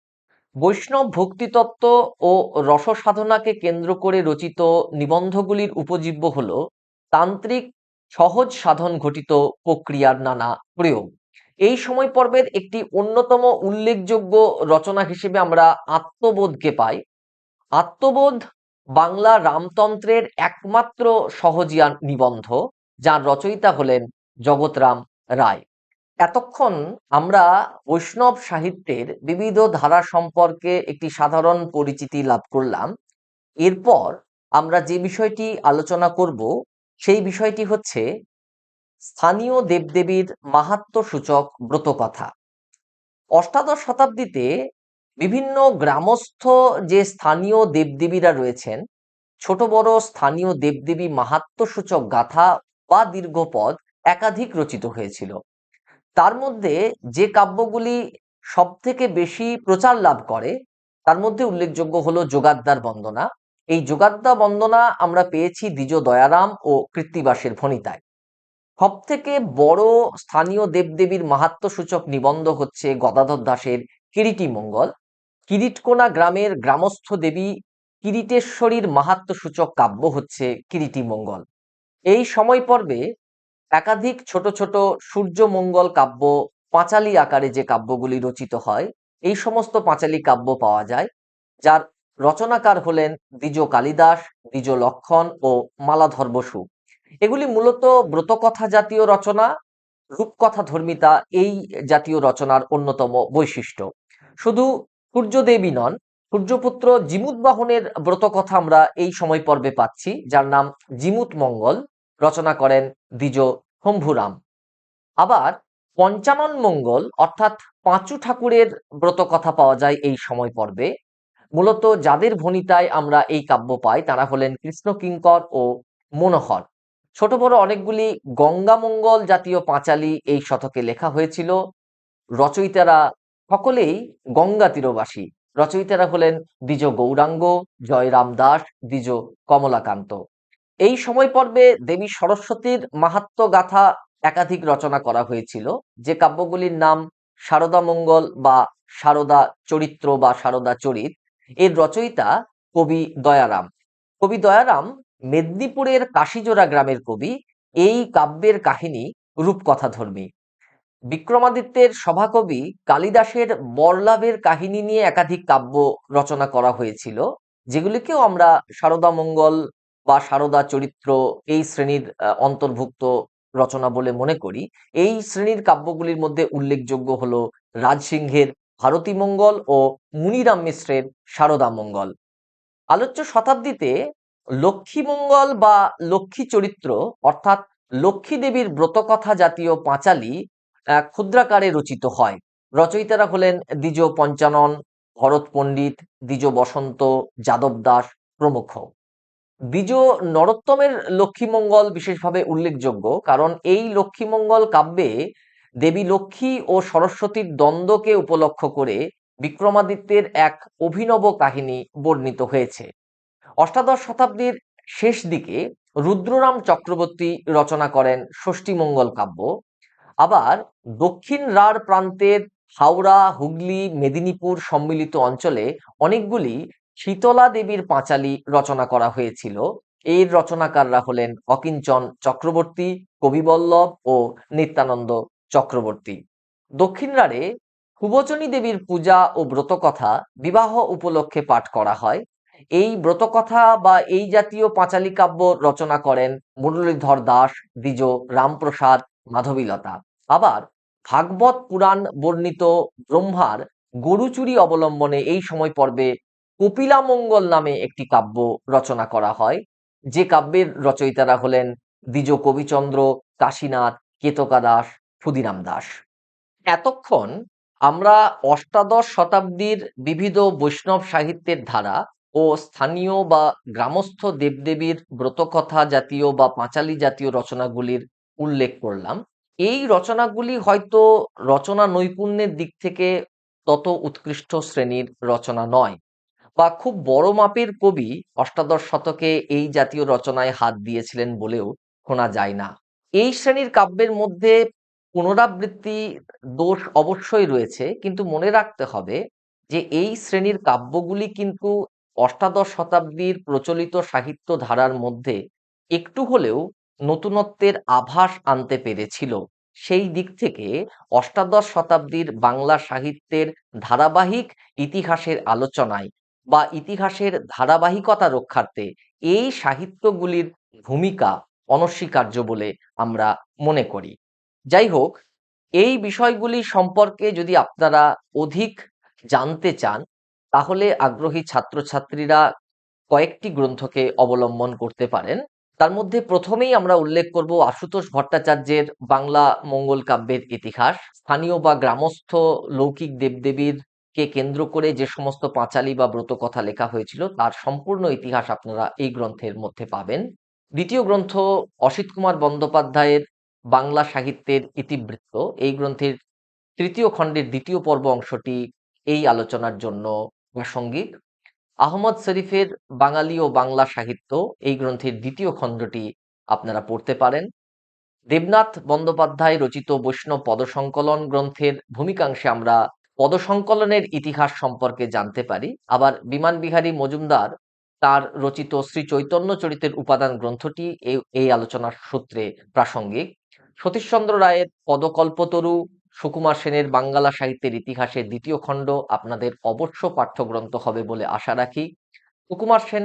বৈষ্ণব ভক্তিতত্ত্ব ও রসসাধনাকে কেন্দ্র করে রচিত নিবন্ধগুলির উপজীব্য হল তান্ত্রিক সহজ সাধন ঘটিত প্রক্রিয়ার নানা প্রয়োগ। এই সময় পর্বের একটি অন্যতম উল্লেখযোগ্য রচনা হিসেবে আমরা আত্মবোধকে পাই। আত্মবোধ বাংলা রামতন্ত্রের একমাত্র সহজিয়া নিবন্ধ, যার রচয়িতা হলেন জগৎরাম রায়। এতক্ষণ আমরা বৈষ্ণব সাহিত্যের বিবিধ ধারা সম্পর্কে একটি সাধারণ পরিচিতি লাভ করলাম। এরপর আমরা যে বিষয়টি আলোচনা করব সেই বিষয়টি হচ্ছে স্থানীয় দেবদেবীর মাহাত্ম্যসূচক ব্রতকথা। অষ্টাদশ শতাব্দীতে বিভিন্ন গ্রামস্থ যে স্থানীয় দেবদেবীরা রয়েছেন, ছোট বড় স্থানীয় দেবদেবী মাহাত্ম্যসূচক গাথা বা দীর্ঘপদ একাধিক রচিত হয়েছিল। তার মধ্যে যে কাব্যগুলি সব থেকে বেশি প্রচার লাভ করে তার মধ্যে উল্লেখযোগ্য হলো যোগাদ্দার বন্দনা। এই যোগাদ্দা বন্দনা আমরা পেয়েছি দ্বিজ দয়ারাম ও কৃত্তিবাসের ভণিতায়। সব থেকে বড় স্থানীয় দেবদেবীর মাহাত্ম্যসূচক নিবন্ধ হচ্ছে গদাধর দাসের কিরিটি মঙ্গল। কিরিটকোনা গ্রামের গ্রামস্থ দেবী কিরিটেশ্বরীর মাহাত্ম্যসূচক কাব্য হচ্ছে কিরিটি মঙ্গল। এই সময় পর্বে একাধিক ছোট ছোট সূর্যমঙ্গল কাব্য পাঁচালী আকারে যে কাব্যগুলি রচিত হয়, এই সমস্ত পাঁচালী কাব্য পাওয়া যায়, যার রচনাকার হলেন দ্বিজ কালিদাস, দ্বিজ লক্ষণ ও মালাধর বসু। এগুলি মূলত ব্রতকথা জাতীয় রচনা, রূপকথা ধর্মিতা এই জাতীয় রচনার অন্যতম বৈশিষ্ট্য। শুধু সূর্যদেবী নন, সূর্যপুত্র জিমুত বাহনের ব্রতকথা আমরা এই সময় পর্বে পাচ্ছি, যার নাম জিমুত মঙ্গল, রচনা করেন দ্বিজ শম্ভুরাম। আবার পঞ্চানন মঙ্গল অর্থাৎ পাঁচু ঠাকুরের ব্রতকথা পাওয়া যায় এই সময় পর্বে। মূলত যাদের ভণিতায় আমরা এই কাব্য পাই তারা হলেন কৃষ্ণকিঙ্কর ও মনোহর। ছোট বড় অনেকগুলি গঙ্গামঙ্গল জাতীয় পাঁচালী এই শতকে লেখা হয়েছিল। রচয়িতারা সকলেই গঙ্গা তীরবাসী। রচয়িতারা হলেন দ্বিজ গৌরাঙ্গ, জয়রাম দাস, দ্বিজ কমলাকান্ত। এই সময় পর্বে দেবী সরস্বতীর মাহাত্ম্য গাথা একাধিক রচনা করা হয়েছিল, যে কাব্যগুলির নাম সারদা মঙ্গল বা সারদা চরিত্র বা সারদা চরিত। এর রচয়িতা কবি দয়ারাম। কবি দয়ারাম মেদিনীপুরের কাশীজোড়া গ্রামের কবি। এই কাব্যের কাহিনী রূপকথাধর্মী। বিক্রমাদিত্যের সভাকবি কালিদাসের বরলাভের কাহিনী নিয়ে একাধিক কাব্য রচনা করা হয়েছিল, যেগুলিকেও আমরা সারদা মঙ্গল বা সারদা চরিত্র এই শ্রেণীর অন্তর্ভুক্ত রচনা বলে মনে করি। এই শ্রেণীর কাব্যগুলির মধ্যে উল্লেখযোগ্য হলো রাজসিংহের ভারতী মঙ্গল ও মুনিরাম মিশ্রের সারদা মঙ্গল। আলোচ্য শতাব্দীতে লক্ষ্মীমঙ্গল বা লক্ষ্মী চরিত্র অর্থাৎ লক্ষ্মী দেবীর ব্রতকথা জাতীয় পাঁচালী ক্ষুদ্রাকারে রচিত হয়। রচয়িতারা হলেন দ্বিজ পঞ্চানন, ভরত পণ্ডিত, দ্বিজ বসন্ত, যাদব দাস প্রমুখ। দ্বিজ নরোত্তমের লক্ষ্মীমঙ্গল বিশেষভাবে উল্লেখযোগ্য, কারণ এই লক্ষ্মীমঙ্গল কাব্যে দেবী লক্ষ্মী ও সরস্বতীর দ্বন্দ্বকে উপলক্ষ করে বিক্রমাদিত্যের এক অভিনব কাহিনী বর্ণিত হয়েছে। অষ্টাদশ শতাব্দীর শেষ দিকে রুদ্ররাম চক্রবর্তী রচনা করেন ষষ্ঠীমঙ্গল কাব্য। আবার দক্ষিণ রাঢ় প্রান্তের হাওড়া, হুগলি, মেদিনীপুর সম্মিলিত অঞ্চলে অনেকগুলি শীতলা দেবীর পাঁচালী রচনা করা হয়েছিল। এর রচনাকাররা হলেন অকিঞ্চন চক্রবর্তী, কবিবল্লভ ও নিত্যানন্দ চক্রবর্তী। দক্ষিণ রাঢ়ে সুবচনী দেবীর পূজা ও ব্রতকথা বিবাহ উপলক্ষে পাঠ করা হয়। এই ব্রতকথা বা এই জাতীয় পাঁচালী কাব্য রচনা করেন মুরলীধর দাস, দ্বিজ, রামপ্রসাদ, মাধবীলতা। আবার ভাগবত পুরাণ বর্ণিত ব্রহ্মার গরুচুরি অবলম্বনে এই সময় পর্বে কপিলামঙ্গল নামে একটি কাব্য রচনা করা হয়, যে কাব্যের রচয়িতারা হলেন দ্বিজ কবিচন্দ্র, কাশীনাথ, কেতকা দাস, ক্ষুদিরাম দাস। এতক্ষণ আমরা অষ্টাদশ শতাব্দীর বিবিধ বৈষ্ণব সাহিত্যের ধারা ও স্থানীয় বা গ্রামস্থ দেবদেবীর ব্রতকথা জাতীয় বা পাঁচালী জাতীয় রচনাগুলির উল্লেখ করলাম। এই রচনাগুলি হয়তো রচনা নৈপুণ্যের দিক থেকে তত উৎকৃষ্ট শ্রেণীর রচনা নয়, বা খুব বড় মাপের কবি অষ্টাদশ শতকে এই জাতীয় রচনায় হাত দিয়েছিলেন বলেও শোনা যায় না। এই শ্রেণীর কাব্যের মধ্যে পুনরাবৃত্তি দোষ অবশ্যই রয়েছে, কিন্তু মনে রাখতে হবে যে এই শ্রেণীর কাব্যগুলি কিন্তু অষ্টাদশ শতাব্দীর প্রচলিত সাহিত্য ধারার মধ্যে একটু হলেও নতুনত্বের আভাস আনতে পেরেছিল। সেই দিক থেকে অষ্টাদশ শতাব্দীর বাংলা সাহিত্যের ধারাবাহিক ইতিহাসের আলোচনায় বা ইতিহাসের ধারাবাহিকতা রক্ষার্থে এই সাহিত্যগুলির ভূমিকা অনস্বীকার্য বলে আমরা মনে করি। যাই হোক, এই বিষয়গুলি সম্পর্কে যদি আপনারা অধিক জানতে চান, তাহলে আগ্রহী ছাত্রছাত্রীরা কয়েকটি গ্রন্থকে অবলম্বন করতে পারেন। তার মধ্যে প্রথমেই আমরা উল্লেখ করব আশুতোষ ভট্টাচার্যের বাংলা মঙ্গল কাব্যের ইতিহাস। স্থানীয় বা গ্রামস্থ লৌকিক দেবদেবীর কে কেন্দ্র করে যে সমস্ত পাঁচালী বা ব্রতকথা লেখা হয়েছিল তার সম্পূর্ণ ইতিহাস আপনারা এই গ্রন্থের মধ্যে পাবেন। দ্বিতীয় গ্রন্থ অসিত কুমার বন্দ্যোপাধ্যায়ের বাংলা সাহিত্যের ইতিবৃত্ত। এই গ্রন্থের তৃতীয় খণ্ডের দ্বিতীয় পর্ব অংশটি এই আলোচনার জন্য প্রাসঙ্গিক। আহমদ শরীফের বাঙালি ও বাংলা সাহিত্য, এই গ্রন্থের দ্বিতীয় খণ্ডটি আপনারা পড়তে পারেন। দেবনাথ বন্দ্যোপাধ্যায় রচিত বৈষ্ণব পদসংকলন গ্রন্থের ভূমিকাংশে আমরা পদসংকলনের ইতিহাস সম্পর্কে জানতে পারি। আবার বিমান বিহারী মজুমদার তার রচিত শ্রী চৈতন্য চরিতের উপাদান গ্রন্থটি এই আলোচনার সূত্রে প্রাসঙ্গিক। সতীশচন্দ্র রায়ের পদকল্পতরু, সুকুমার সেনের বাংলা সাহিত্যের ইতিহাসের দ্বিতীয় খণ্ড আপনাদের অবশ্য পাঠ্যগ্রন্থ হবে বলে আশা রাখি। সুকুমার সেন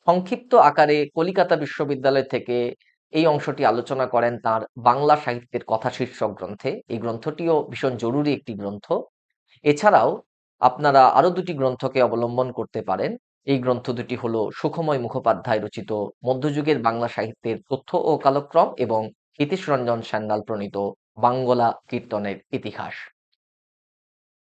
সংক্ষিপ্ত আকারে কলিকাতা বিশ্ববিদ্যালয় থেকে এই অংশটি আলোচনা করেন তার বাংলা সাহিত্যের কথা শীর্ষক গ্রন্থে। এই গ্রন্থটিও ভীষণ জরুরি একটি গ্রন্থ। এছাড়াও আপনারা আরো দুটি গ্রন্থকে অবলম্বন করতে পারেন। এই গ্রন্থ দুটি হলো সুখময় মুখোপাধ্যায় রচিত মধ্যযুগের বাংলা সাহিত্যের তথ্য ও কালক্রম এবং হিতেশ রঞ্জন সান্যাল প্রণীত বাঙ্গলা কীর্তনের ইতিহাস।